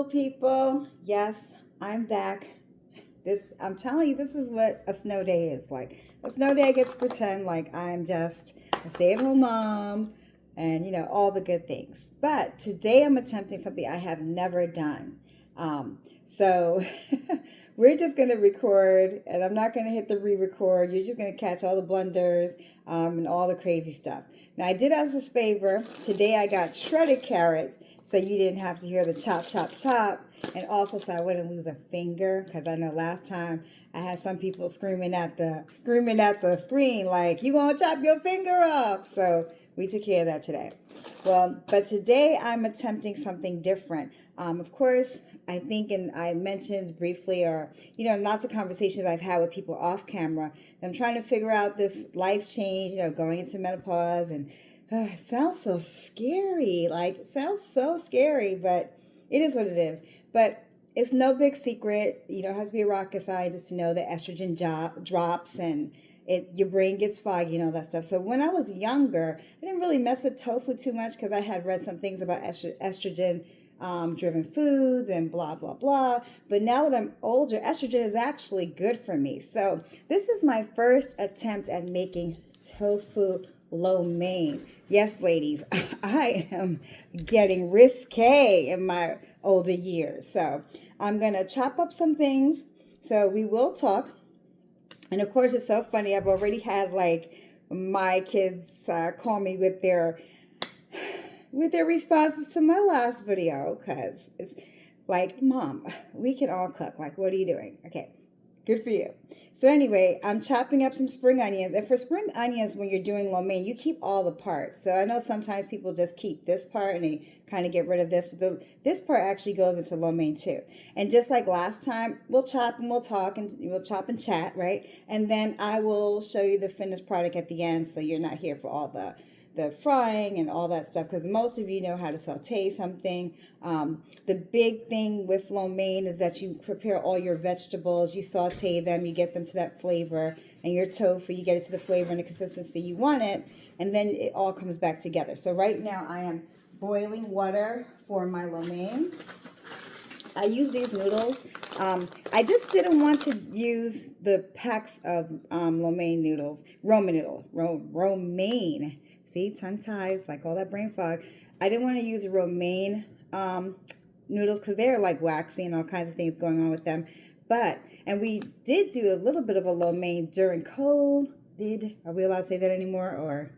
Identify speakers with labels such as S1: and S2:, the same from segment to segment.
S1: people. Yes, I'm back. I'm telling you, this is what a snow day is like. A snow day, I get to pretend like I'm just a stay-at-home mom and, all the good things. But today I'm attempting something I have never done. So we're just going to record, and I'm not going to hit the re-record. You're just going to catch all the blunders and all the crazy stuff. Now, I did ask this favor. Today I got shredded carrots, so you didn't have to hear the chop, chop, chop. And also so I wouldn't lose a finger, because I know last time I had some people screaming at the screen like, you gonna chop your finger off. So we took care of that today. Well, but today I'm attempting something different. Of course, I think, and I mentioned briefly, or lots of conversations I've had with people off camera. I'm trying to figure out this life change, going into menopause, and it sounds so scary. Like, it sounds so scary, but it is what it is. But it's no big secret. You don't have to be a rocket scientist to know that estrogen drops and your brain gets foggy and all that stuff. So when I was younger, I didn't really mess with tofu too much because I had read some things about estrogen driven foods and blah, blah, blah. But now that I'm older, estrogen is actually good for me. So this is my first attempt at making tofu lo mein. Yes, ladies, I am getting risque in my older years. So I'm going to chop up some things. So we will talk. And of course, it's so funny. I've already had my kids call me with their responses to my last video, because it's like, Mom, we can all cook. Like, what are you doing? Okay, good for you. So anyway, I'm chopping up some spring onions. And for spring onions, when you're doing lo mein, you keep all the parts. So I know sometimes people just keep this part and they kind of get rid of this. But this part actually goes into lo mein too. And just like last time, we'll chop and we'll talk and we'll chop and chat, right? And then I will show you the finished product at the end, so you're not here for all the frying and all that stuff, because most of you know how to saute something. The big thing with lo mein is that you prepare all your vegetables, you saute them, you get them to that flavor, and your tofu, you get it to the flavor and the consistency you want it, and then it all comes back together. So right now I am boiling water for my lo mein. I use these noodles. I just didn't want to use the packs of lo mein noodles, romaine. See, tongue ties, like all that brain fog. I didn't want to use romaine noodles because they're like waxy and all kinds of things going on with them. And we did do a little bit of a lo mein during COVID. Are we allowed to say that anymore, or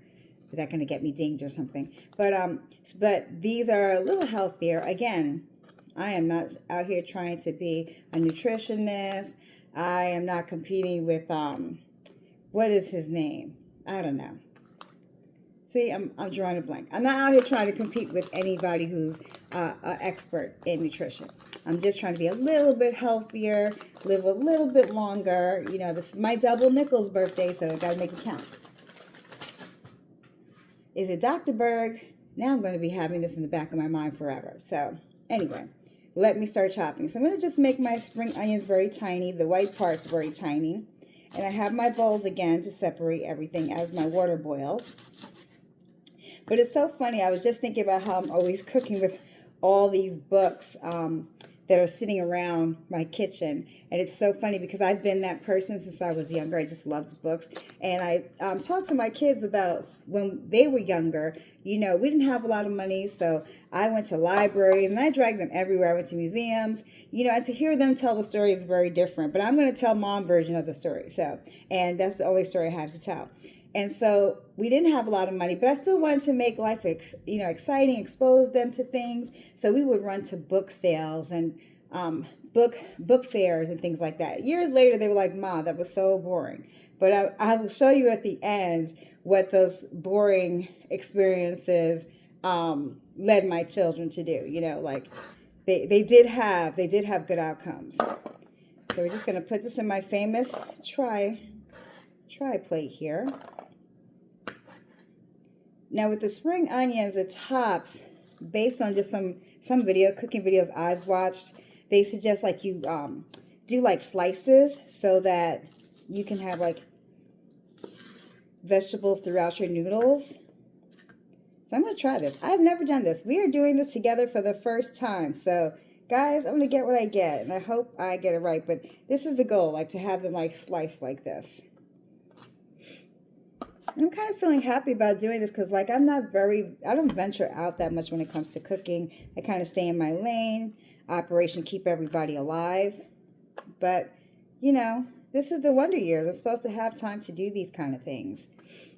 S1: is that going to get me dinged or something? But these are a little healthier. Again, I am not out here trying to be a nutritionist. I am not competing with what is his name? I don't know. See, I'm drawing a blank. I'm not out here trying to compete with anybody who's an expert in nutrition. I'm just trying to be a little bit healthier, live a little bit longer. This is my double Nichols birthday, so I got to make it count. Is it Dr. Berg? Now I'm going to be having this in the back of my mind forever. So anyway, let me start chopping. So I'm going to just make my spring onions very tiny, the white parts very tiny. And I have my bowls again to separate everything as my water boils. But it's so funny. I was just thinking about how I'm always cooking with all these books that are sitting around my kitchen. And it's so funny because I've been that person since I was younger. I just loved books. And I talked to my kids about when they were younger. We didn't have a lot of money, so I went to libraries and I dragged them everywhere. I went to museums. And to hear them tell the story is very different. But I'm going to tell mom version of the story. And that's the only story I have to tell. And so we didn't have a lot of money, but I still wanted to make life, exciting, expose them to things. So we would run to book sales and book fairs and things like that. Years later, they were like, "Ma, that was so boring." But I will show you at the end what those boring experiences led my children to do. They did have good outcomes. So we're just going to put this in my famous try plate here. Now with the spring onions, the tops, based on just some cooking videos I've watched, they suggest you do slices so that you can have vegetables throughout your noodles. So I'm going to try this. I've never done this. We are doing this together for the first time. So Guys, I'm gonna get what I get, and I hope I get it right. But this is the goal, like to have them like sliced like this. And I'm kind of feeling happy about doing this because like I don't venture out that much when it comes to cooking. I kind of stay in my lane. Operation Keep Everybody Alive. But, you know, this is the Wonder Years. We're supposed to have time to do these kind of things.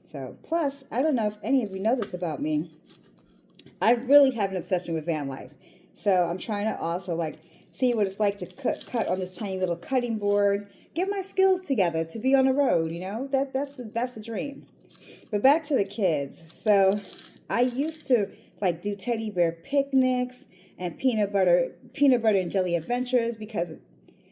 S1: So, plus, I don't know if any of you know this about me. I really have an obsession with van life. So I'm trying to also like see what it's like to cut on this tiny little cutting board. Get my skills together to be on the road, you know? That's the dream. But back to the kids. So I used to like do teddy bear picnics and peanut butter and jelly adventures because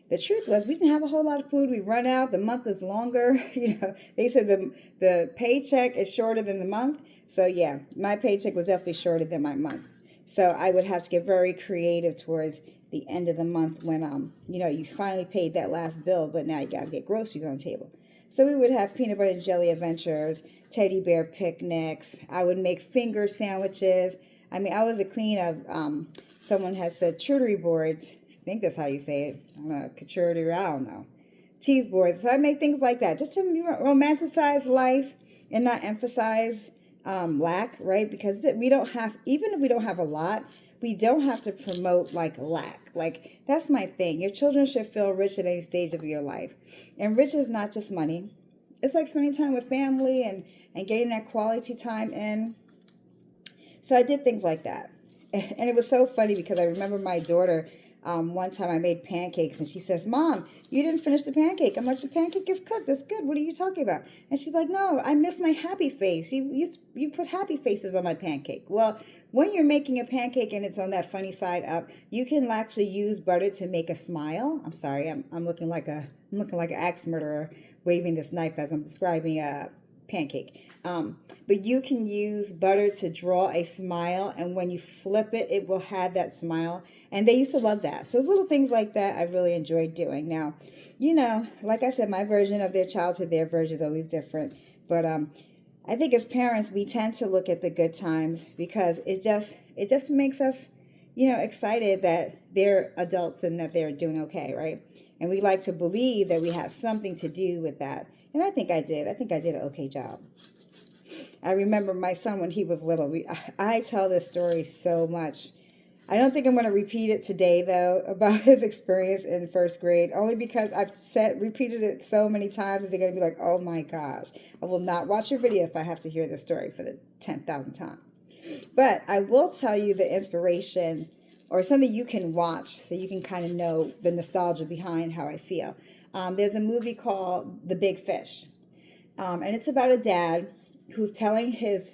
S1: the truth was we didn't have a whole lot of food. We run out. The month is longer. You know, they said the paycheck is shorter than the month. So yeah, my paycheck was definitely shorter than my month. So I would have to get very creative towards the end of the month when you know, you finally paid that last bill, but now you got to get groceries on the table. So we would have peanut butter and jelly adventures, teddy bear picnics. I would make finger sandwiches. I mean, I was a queen of, someone has said charcuterie boards. I think that's how you say it. I don't know, charcuterie, I don't know. Cheese boards. So I make things like that just to romanticize life and not emphasize lack, right? Because we don't have, even if we don't have a lot, we don't have to promote like lack. Like that's my thing. Your children should feel rich at any stage of your life. And rich is not just money. It's like spending time with family and getting that quality time in. So I did things like that. And it was so funny because I remember my daughter, one time I made pancakes and she says, Mom, you didn't finish the pancake. I'm like, the pancake is cooked. It's good. What are you talking about? And she's like, no, I miss my happy face. You put happy faces on my pancake. Well, when you're making a pancake and it's on that funny side up, you can actually use butter to make a smile. I'm sorry, I'm looking like an axe murderer waving this knife as I'm describing a pancake. But you can use butter to draw a smile, and when you flip it, it will have that smile. And they used to love that. So it's little things like that I really enjoyed doing. Now, you know, like I said, my version of their childhood, their version is always different. But I think as parents, we tend to look at the good times because it just makes us, you know, excited that they're adults and that they're doing okay, right? And we like to believe that we have something to do with that. And I think I did. I think I did an okay job. I remember my son when he was little. I tell this story so much. I don't think I'm going to repeat it today, though, about his experience in first grade, only because I've repeated it so many times that they're going to be like, oh my gosh, I will not watch your video if I have to hear this story for the 10,000th time. But I will tell you the inspiration or something you can watch so you can kind of know the nostalgia behind how I feel. There's a movie called The Big Fish, and it's about a dad who's telling his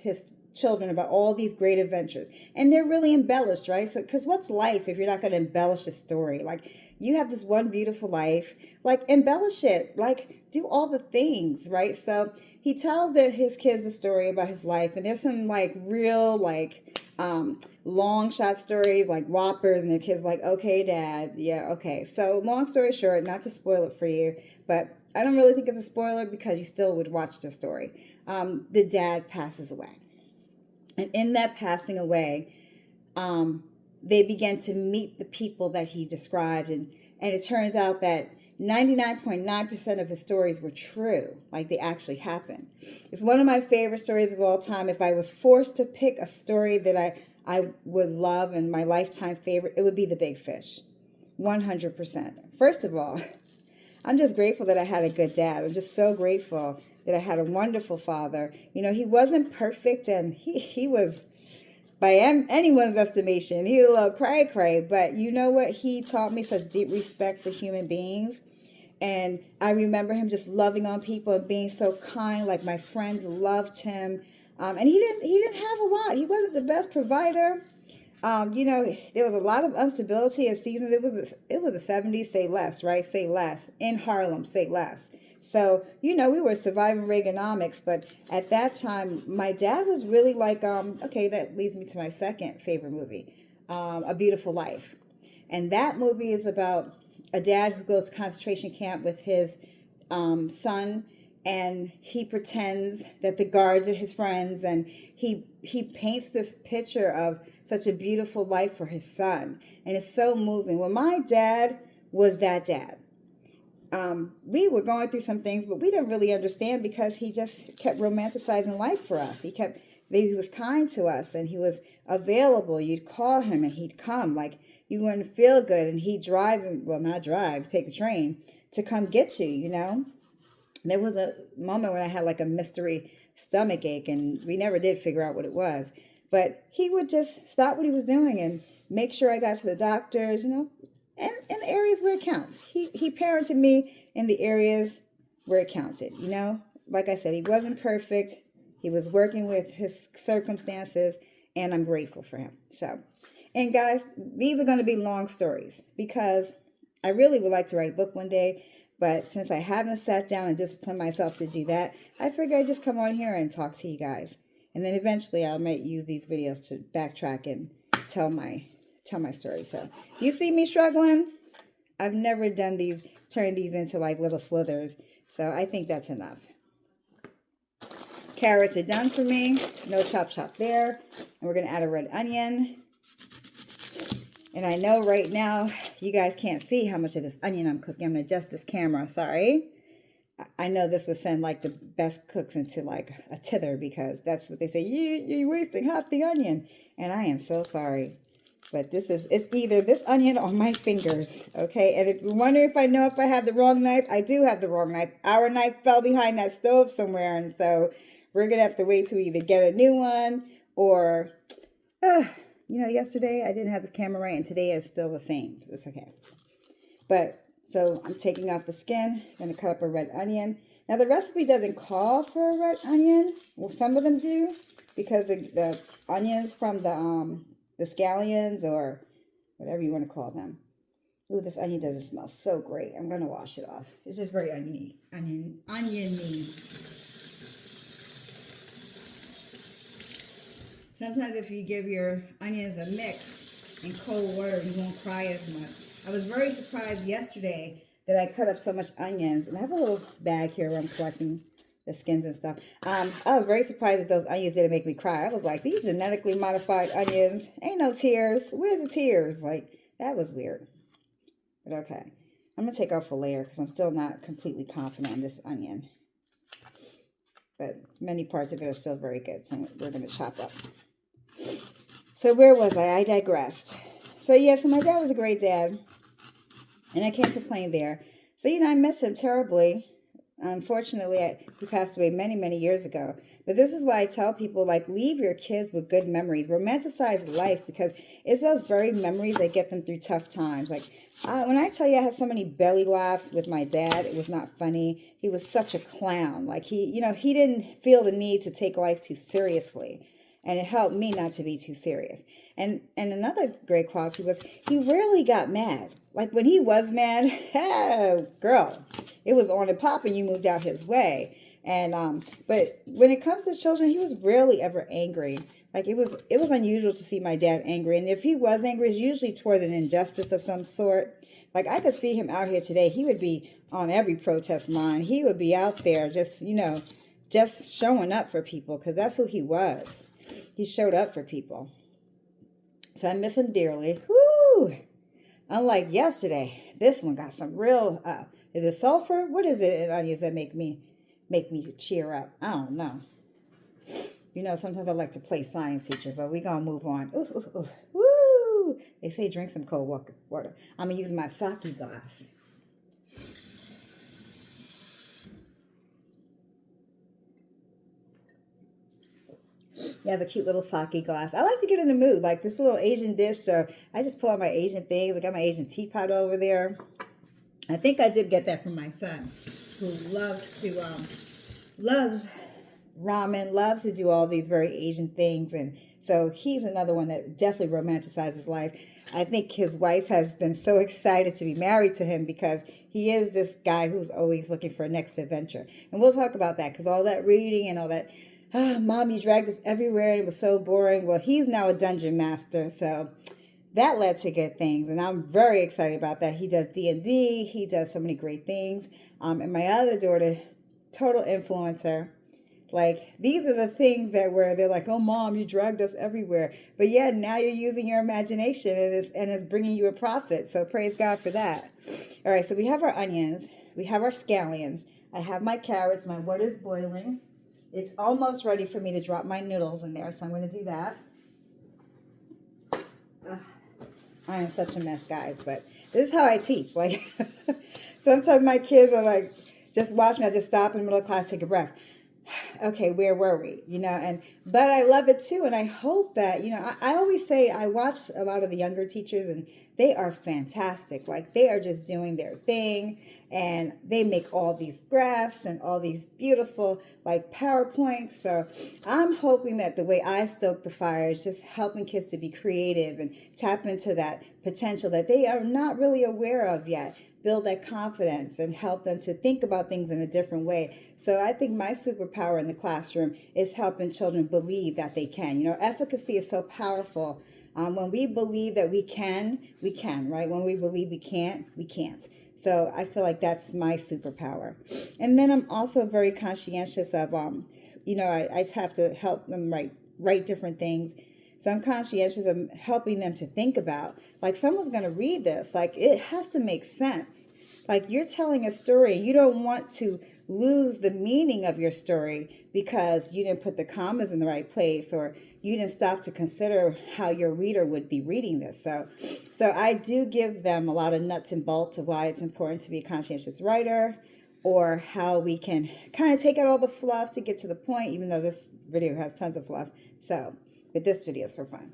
S1: children about all these great adventures, and they're really embellished, right? So because what's life if you're not going to embellish a story? Like, you have this one beautiful life, like embellish it, like do all the things, right? So he tells his kids the story about his life, and there's some like real like long shot stories like whoppers, and their kids like, okay dad, yeah, okay. So long story short, not to spoil it for you, but I don't really think it's a spoiler because you still would watch the story. The dad passes away. And in that passing away, they began to meet the people that he described. And it turns out that 99.9% of his stories were true, like they actually happened. It's one of my favorite stories of all time. If I was forced to pick a story that I would love and my lifetime favorite, it would be The Big Fish. 100%. First of all, I'm just grateful that I had a good dad. I'm just so grateful that I had a wonderful father. You know, he wasn't perfect, and he was, by anyone's estimation, he was a little cray-cray. But you know what? He taught me such deep respect for human beings. And I remember him just loving on people and being so kind. Like, my friends loved him. And he didn't have a lot. He wasn't the best provider. You know, there was a lot of instability in seasons. It was the 70s, say less, right? Say less. In Harlem, say less. So, you know, we were surviving Reaganomics, but at that time, my dad was really like, okay, that leads me to my second favorite movie, A Beautiful Life. And that movie is about a dad who goes to concentration camp with his son, and he pretends that the guards are his friends, and he paints this picture of such a beautiful life for his son, and it's so moving. Well, my dad was that dad. We were going through some things, but we didn't really understand because he just kept romanticizing life for us. He was kind to us, and he was available. You'd call him and he'd come. Like, you wouldn't feel good, and he'd drive, well, not drive, take the train to come get you, you know? There was a moment when I had like a mystery stomach ache, and we never did figure out what it was. But he would just stop what he was doing and make sure I got to the doctors, you know, and in the areas where it counts. He parented me in the areas where it counted, you know. Like I said, he wasn't perfect. He was working with his circumstances, and I'm grateful for him. So, and guys, these are going to be long stories because I really would like to write a book one day. But since I haven't sat down and disciplined myself to do that, I figured I'd just come on here and talk to you guys. And then eventually I might use these videos to backtrack and tell my story. So you see me struggling? I've never done turned these into like little slithers. So I think that's enough. Carrots are done for me. No chop there. And we're going to add a red onion. And I know right now you guys can't see how much of this onion I'm cooking. I'm going to adjust this camera. Sorry. I know this would send like the best cooks into like a tither because that's what they say. You're wasting half the onion. And I am so sorry. But it's either this onion or my fingers. Okay. And if you're wondering if I have the wrong knife, I do have the wrong knife. Our knife fell behind that stove somewhere. And so we're going to have to wait to either get a new one or... you know, yesterday I didn't have this camera right, and today is still the same. So it's okay. But, so I'm taking off the skin. I'm going to cut up a red onion. Now, the recipe doesn't call for a red onion. Well, some of them do, because the onions from the scallions, or whatever you want to call them. Ooh, this onion doesn't smell so great. I'm going to wash it off. It's just very oniony. Sometimes if you give your onions a mix in cold water, you won't cry as much. I was very surprised yesterday that I cut up so much onions. And I have a little bag here where I'm collecting the skins and stuff. I was very surprised that those onions didn't make me cry. I was like, these genetically modified onions. Ain't no tears. Where's the tears? Like, that was weird. But okay. I'm going to take off a layer because I'm still not completely confident in this onion. But many parts of it are still very good. So we're going to chop up. So where was I? I digressed. So yeah, so my dad was a great dad. And I can't complain there. So, you know, I miss him terribly. Unfortunately, he passed away many, many years ago. But this is why I tell people, like, leave your kids with good memories. Romanticize life, because it's those very memories that get them through tough times. Like, when I tell you I had so many belly laughs with my dad, it was not funny. He was such a clown. Like, he didn't feel the need to take life too seriously. And it helped me not to be too serious. And another great quality was he rarely got mad. Like, when he was mad, girl, it was on and popping. You moved out his way. And but when it comes to children, he was rarely ever angry. Like, it was unusual to see my dad angry. And if he was angry, it's usually towards an injustice of some sort. Like, I could see him out here today. He would be on every protest line. He would be out there just showing up for people, because that's who he was. He showed up for people. So I miss him dearly. Woo! Unlike yesterday, this one got some real, is it sulfur? What is it in onions that make me cheer up? I don't know. You know, sometimes I like to play science teacher, but we're going to move on. Ooh, ooh, ooh. Woo! They say drink some cold water. I'm going to use my sake glass. You have a cute little sake glass. I like to get in the mood, like this little Asian dish. So I just pull out my Asian things. I got my Asian teapot over there. I think I did get that from my son, who loves ramen, loves to do all these very Asian things. And so he's another one that definitely romanticizes life. I think his wife has been so excited to be married to him because he is this guy who's always looking for a next adventure. And we'll talk about that, because all that reading and all that, Mom, you dragged us everywhere and it was so boring. Well, he's now a dungeon master, so that led to good things. And I'm very excited about that. He does D&D. He does so many great things. And my other daughter total influencer. Like, these are the things that where they're like, oh, mom, you dragged us everywhere. But yeah, now you're using your imagination and it's bringing you a profit. So praise God for that. All right, so we have our onions. We have our scallions. I have my carrots. My water's boiling. It's almost ready for me to drop my noodles in there. So I'm going to do that. I am such a mess, guys. But this is how I teach. Like, sometimes my kids are like, just watch me. I just stop in the middle of class, take a breath. Okay, where were we? You know, but I love it too, and I hope that, you know, I always say I watch a lot of the younger teachers, and they are fantastic. Like, they are just doing their thing, and they make all these graphs and all these beautiful, like, PowerPoints. So I'm hoping that the way I stoke the fire is just helping kids to be creative and tap into that potential that they are not really aware of yet. Build that confidence and help them to think about things in a different way. So I think my superpower in the classroom is helping children believe that they can. You know, efficacy is so powerful. When we believe that we can, right? When we believe we can't, we can't. So I feel like that's my superpower. And then I'm also very conscientious of, you know, I have to help them write different things. So I'm conscientious of helping them to think about, like, someone's going to read this. Like, it has to make sense. Like, you're telling a story. You don't want to lose the meaning of your story because you didn't put the commas in the right place, or you didn't stop to consider how your reader would be reading this. So I do give them a lot of nuts and bolts of why it's important to be a conscientious writer, or how we can kind of take out all the fluff to get to the point, even though this video has tons of fluff. So, but this video is for fun.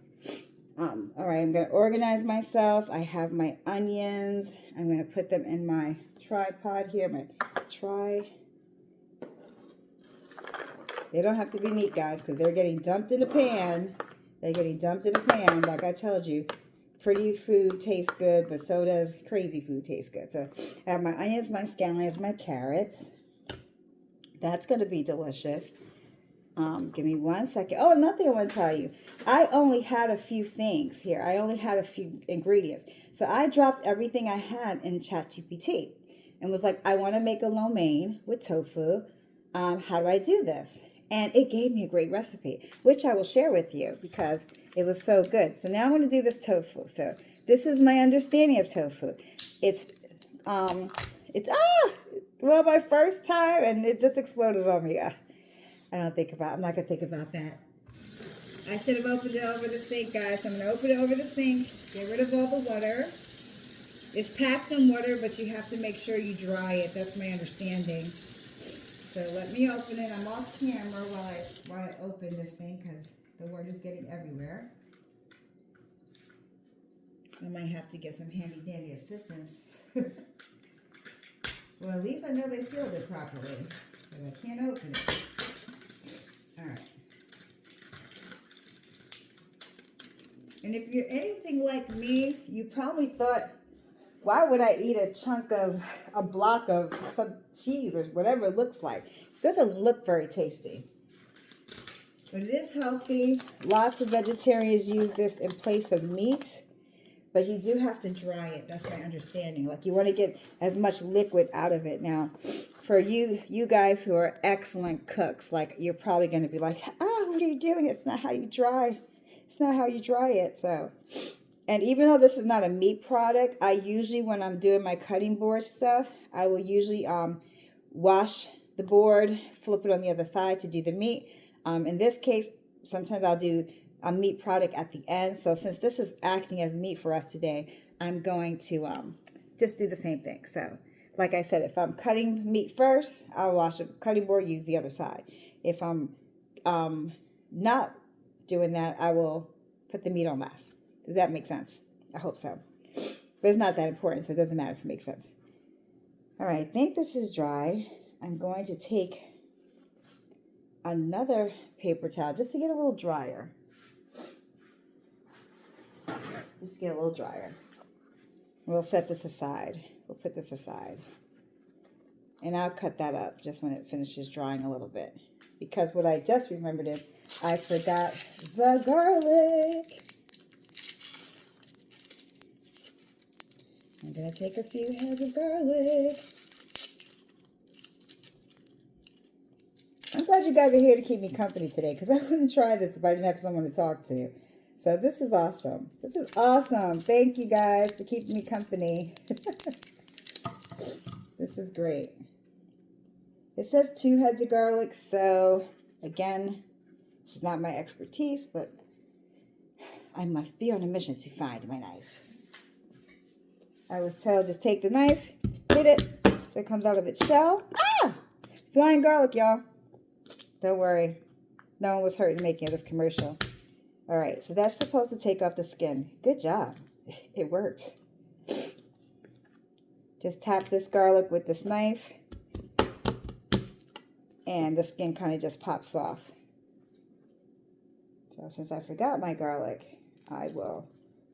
S1: All right, I'm going to organize myself. I have my onions. I'm going to put them in my tripod here. They don't have to be neat, guys, because they're getting dumped in a pan. They're getting dumped in a pan. Like I told you, pretty food tastes good, but so does crazy food taste good. So I have my onions, my scallions, my carrots. That's going to be delicious. Give me 1 second. Oh, another thing I want to tell you. I only had a few things here. I only had a few ingredients. So I dropped everything I had in ChatGPT and was like, I want to make a lo mein with tofu. How do I do this? And it gave me a great recipe, which I will share with you because it was so good. So now I'm going to do this tofu. So this is my understanding of tofu. Well, my first time, and it just exploded on me. I'm not going to think about that. I should have opened it over the sink, guys. I'm going to open it over the sink, get rid of all the water. It's packed in water, but you have to make sure you dry it. That's my understanding. So let me open it. I'm off camera while I open this thing because the water's getting everywhere. I might have to get some handy dandy assistance. Well, at least I know they sealed it properly, but I can't open it. All right. And if you're anything like me, you probably thought, why would I eat a block of some cheese or whatever it looks like? It doesn't look very tasty. But it is healthy. Lots of vegetarians use this in place of meat. But you do have to dry it. That's my understanding. Like, you want to get as much liquid out of it. Now, for you guys who are excellent cooks, like, you're probably going to be like, what are you doing? It's not how you dry. It's not how you dry it. So, and even though this is not a meat product, I usually, when I'm doing my cutting board stuff, I will usually wash the board, flip it on the other side to do the meat. In this case, sometimes I'll do a meat product at the end. So since this is acting as meat for us today, I'm going to just do the same thing. So like I said, if I'm cutting meat first, I'll wash the cutting board, use the other side. If I'm not doing that, I will put the meat on last. Does that make sense? I hope so. But it's not that important, so it doesn't matter if it makes sense. All right, I think this is dry. I'm going to take another paper towel just to get a little drier. Just to get a little drier. We'll set this aside. We'll put this aside. And I'll cut that up just when it finishes drying a little bit. Because what I just remembered is I forgot the garlic. I'm going to take a few heads of garlic. I'm glad you guys are here to keep me company today, because I wouldn't try this if I didn't have someone to talk to. So this is awesome. This is awesome. Thank you guys for keeping me company. This is great. It says 2 heads of garlic, so again, this is not my expertise, but I must be on a mission to find my knife. I was told just take the knife, hit it, so it comes out of its shell. Ah! Flying garlic, y'all. Don't worry. No one was hurt in making this commercial. All right, so that's supposed to take off the skin. Good job. It worked. Just tap this garlic with this knife, and the skin kind of just pops off. So since I forgot my garlic, I will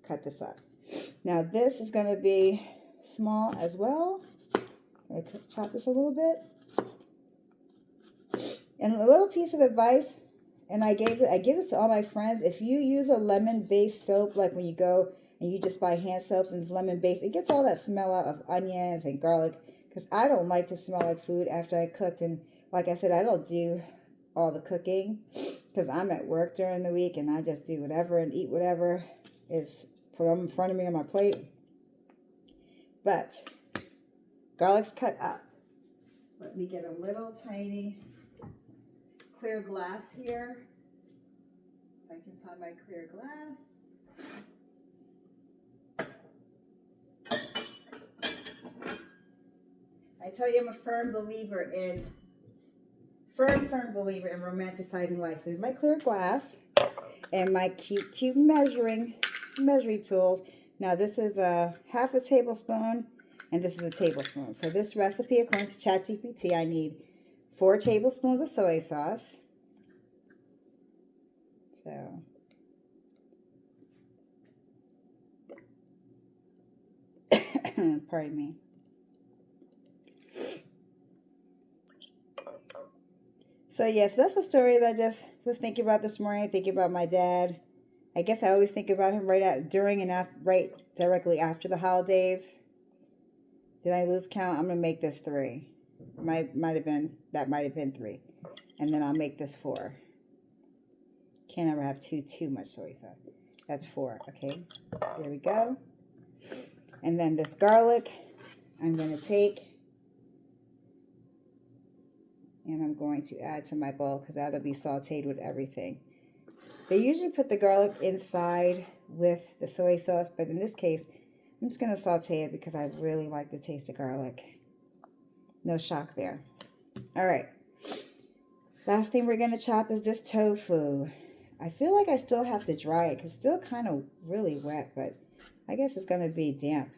S1: cut this up. Now this is going to be small as well. I'm going to chop this a little bit. And a little piece of advice, and I give this to all my friends. If you use a lemon-based soap, like when you go and you just buy hand soaps and it's lemon-based, it gets all that smell out of onions and garlic, because I don't like to smell like food after I cooked. And like I said, I don't do all the cooking because I'm at work during the week, and I just do whatever and eat whatever is put in front of me on my plate. But garlic's cut up. Let me get a little tiny clear glass here. If I can find my clear glass. I tell you, I'm a firm believer in romanticizing life. So here's my clear glass and my cute measuring tools. Now this is a half a tablespoon and this is a tablespoon. So this recipe, according to ChatGPT, I need 4 tablespoons of soy sauce. So pardon me. So yes, that's the stories I just was thinking about this morning, thinking about my dad. I guess I always think about him right directly after the holidays. Did I lose count? I'm gonna make this 3. Might have been 3. And then I'll make this 4. Can't ever have too much soy sauce. That's 4. Okay. There we go. And then this garlic I'm gonna take and I'm going to add to my bowl because that'll be sauteed with everything. They usually put the garlic inside with the soy sauce, but in this case, I'm just going to saute it because I really like the taste of garlic. No shock there. All right. Last thing we're going to chop is this tofu. I feel like I still have to dry it because it's still kind of really wet, but I guess it's going to be damp.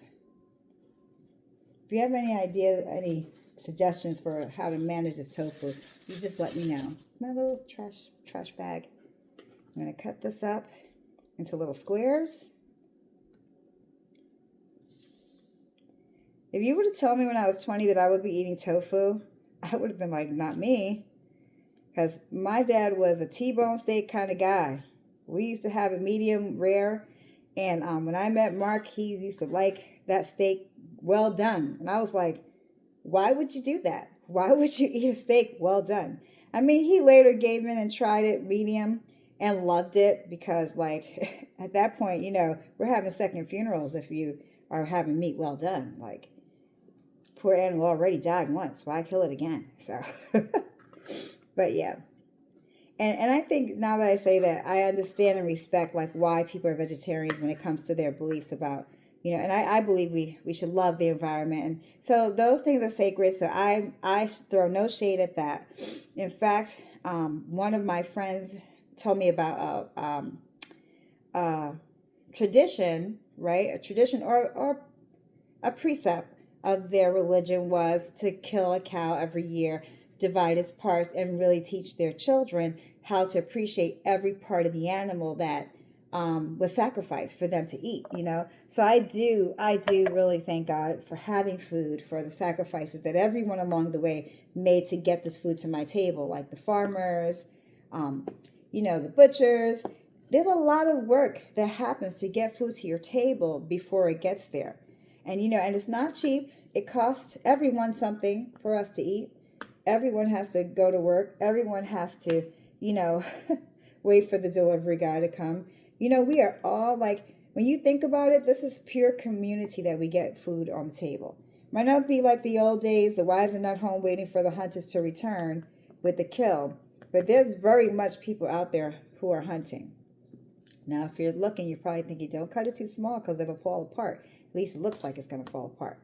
S1: If you have any suggestions for how to manage this tofu, you just let me know. My little trash bag. I'm going to cut this up into little squares. If you were to tell me when I was 20 that I would be eating tofu, I would have been like, not me. Because my dad was a T-bone steak kind of guy. We used to have a medium rare. And when I met Mark, he used to like that steak well done. And I was like, why would you do that? Why would you eat a steak well done? I mean, he later gave in and tried it medium and loved it because, like, at that point, you know, we're having second funerals if you are having meat well done. Like, poor animal already died once. Why kill it again? So, but yeah. And I think now that I say that, I understand and respect, like, why people are vegetarians when it comes to their beliefs about, you know, and I believe we should love the environment. And so those things are sacred. So I throw no shade at that. In fact, one of my friends told me about a tradition, right? A tradition or a precept of their religion was to kill a cow every year, divide its parts, and really teach their children how to appreciate every part of the animal that was sacrificed for them to eat, you know. So I do really thank God for having food, for the sacrifices that everyone along the way made to get this food to my table, like the farmers, you know, the butchers. There's a lot of work that happens to get food to your table before it gets there. And, you know, and it's not cheap. It costs everyone something for us to eat. everyone has to go to work. Everyone has to, you know, wait for the delivery guy to come. You know, we are all like, when you think about it, this is pure community that we get food on the table. Might not be like the old days, the wives are not home waiting for the hunters to return with the kill. But there's very much people out there who are hunting. Now, if you're looking, you're probably thinking, don't cut it too small because it'll fall apart. At least it looks like it's going to fall apart.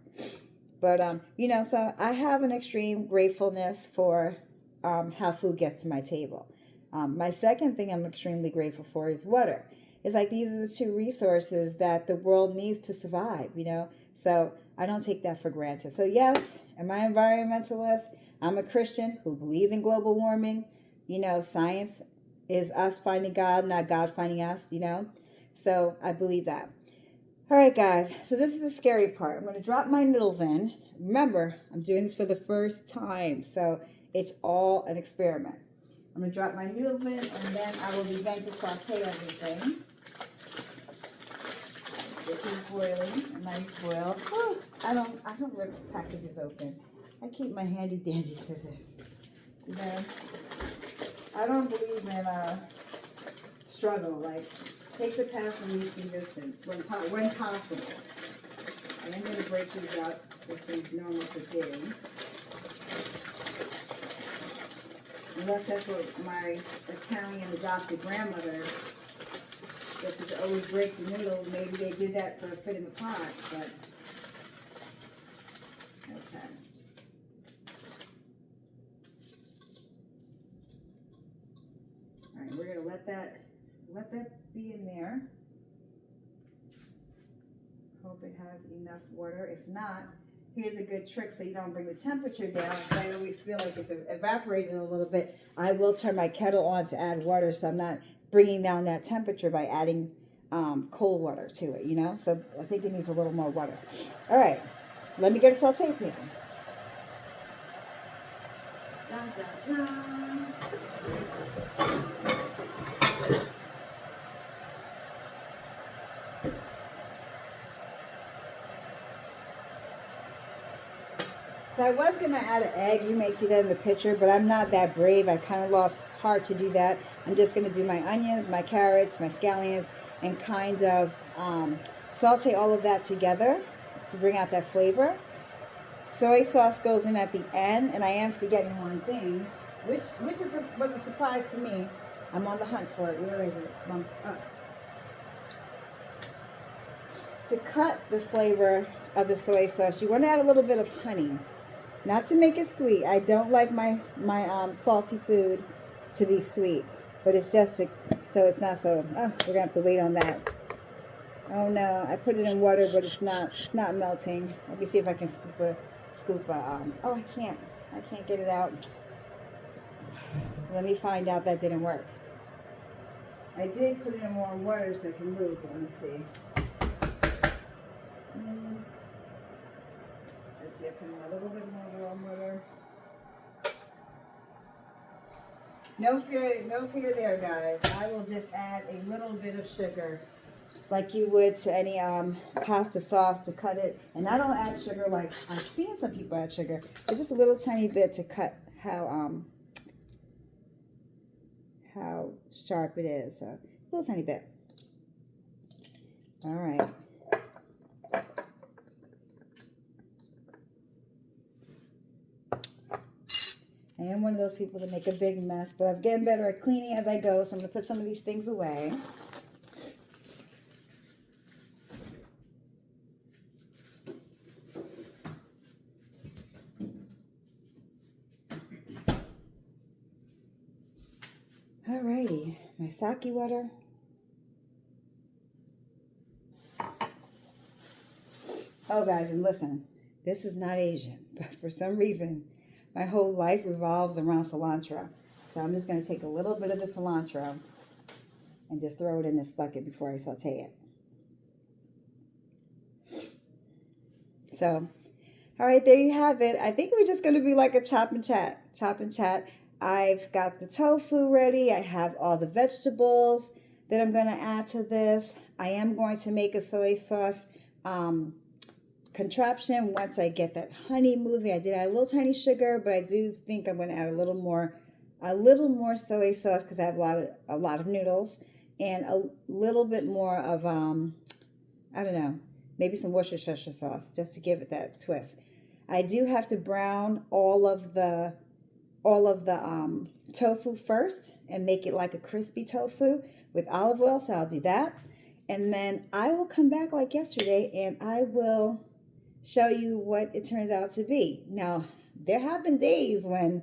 S1: But, you know, so I have an extreme gratefulness for how food gets to my table. My second thing I'm extremely grateful for is water. It's like these are the two resources that the world needs to survive, you know. So I don't take that for granted. So yes, am I an environmentalist? I'm a Christian who believes in global warming. You know, science is us finding God, not God finding us, you know. So I believe that. All right, guys. So this is the scary part. I'm going to drop my noodles in. Remember, I'm doing this for the first time. So it's all an experiment. I'm going to drop my noodles in, and then I will begin to saute everything. This is boiling, a nice boil. Oh, I don't rip packages open. I keep my handy dandy scissors. You know, I don't believe in struggle. Like, take the path from least resistance when possible. And I'm going to break these up so things normal to do. Unless that's what my Italian adopted grandmother used to always break the noodles. Maybe they did that so it fit in the pot, but okay. All right, we're gonna let that be in there. Hope it has enough water. If not, here's a good trick so you don't bring the temperature down. I always feel like if it evaporated a little bit, I will turn my kettle on to add water so I'm not bringing down that temperature by adding cold water to it, you know? So I think it needs a little more water. All right, let me get a saute pan. Dun, dun, dun. So I was going to add an egg. You may see that in the picture, but I'm not that brave. I kind of lost heart to do that. I'm just going to do my onions, my carrots, my scallions, and kind of saute all of that together to bring out that flavor. Soy sauce goes in at the end, and I am forgetting one thing, which was a surprise to me. I'm on the hunt for it. Where is it? To cut the flavor of the soy sauce, you want to add a little bit of honey. Not to make it sweet. I don't like my salty food to be sweet, but it's just to, so it's not so. Oh, we're gonna have to wait on that. Oh no, I put it in water, but it's not melting. Let me see if I can scoop a. Oh, I can't get it out. Let me find out that didn't work. I did put it in warm water so it can move. But let me see. Let's see, I put in a little bit more warm water. No fear there, guys. I will just add a little bit of sugar, like you would to any pasta sauce to cut it. And I don't add sugar like I've seen some people add sugar, but just a little tiny bit to cut how sharp it is. So a little tiny bit. All right. I am one of those people that make a big mess, but I'm getting better at cleaning as I go, so I'm going to put some of these things away. Alrighty, my sake water. Oh, guys, and listen, this is not Asian, but for some reason, my whole life revolves around cilantro. So I'm just going to take a little bit of the cilantro and just throw it in this bucket before I saute it. So, all right, there you have it. I think we're just going to be like a chop and chat. Chop and chat. I've got the tofu ready. I have all the vegetables that I'm going to add to this. I am going to make a soy sauce contraption once I get that honey moving. I did add a little tiny sugar, but I do think I'm going to add a little more soy sauce because I have a lot of noodles, and a little bit more of I don't know, maybe some Worcestershire sauce just to give it that twist. I do have to brown all of the tofu first and make it like a crispy tofu with olive oil, so I'll do that. And then I will come back like yesterday and I will show you what it turns out to be. Now, there have been days when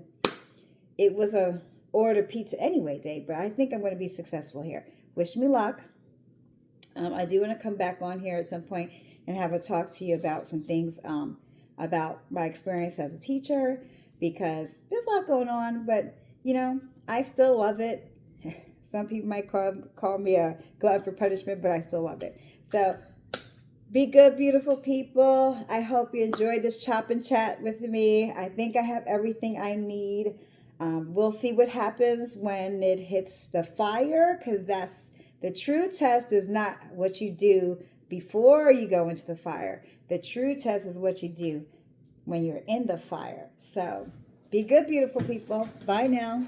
S1: it was a order pizza anyway day, but I think I'm going to be successful here. Wish me luck. I do want to come back on here at some point and have a talk to you about some things about my experience as a teacher, because there's a lot going on, but you know, I still love it. Some people might call me a glutton for punishment, but I still love it. So be good, beautiful people. I hope you enjoyed this chop and chat with me. I think I have everything I need. We'll see what happens when it hits the fire, because that's the true test. Is not what you do before you go into the fire. The true test is what you do when you're in the fire. So be good, beautiful people. Bye now.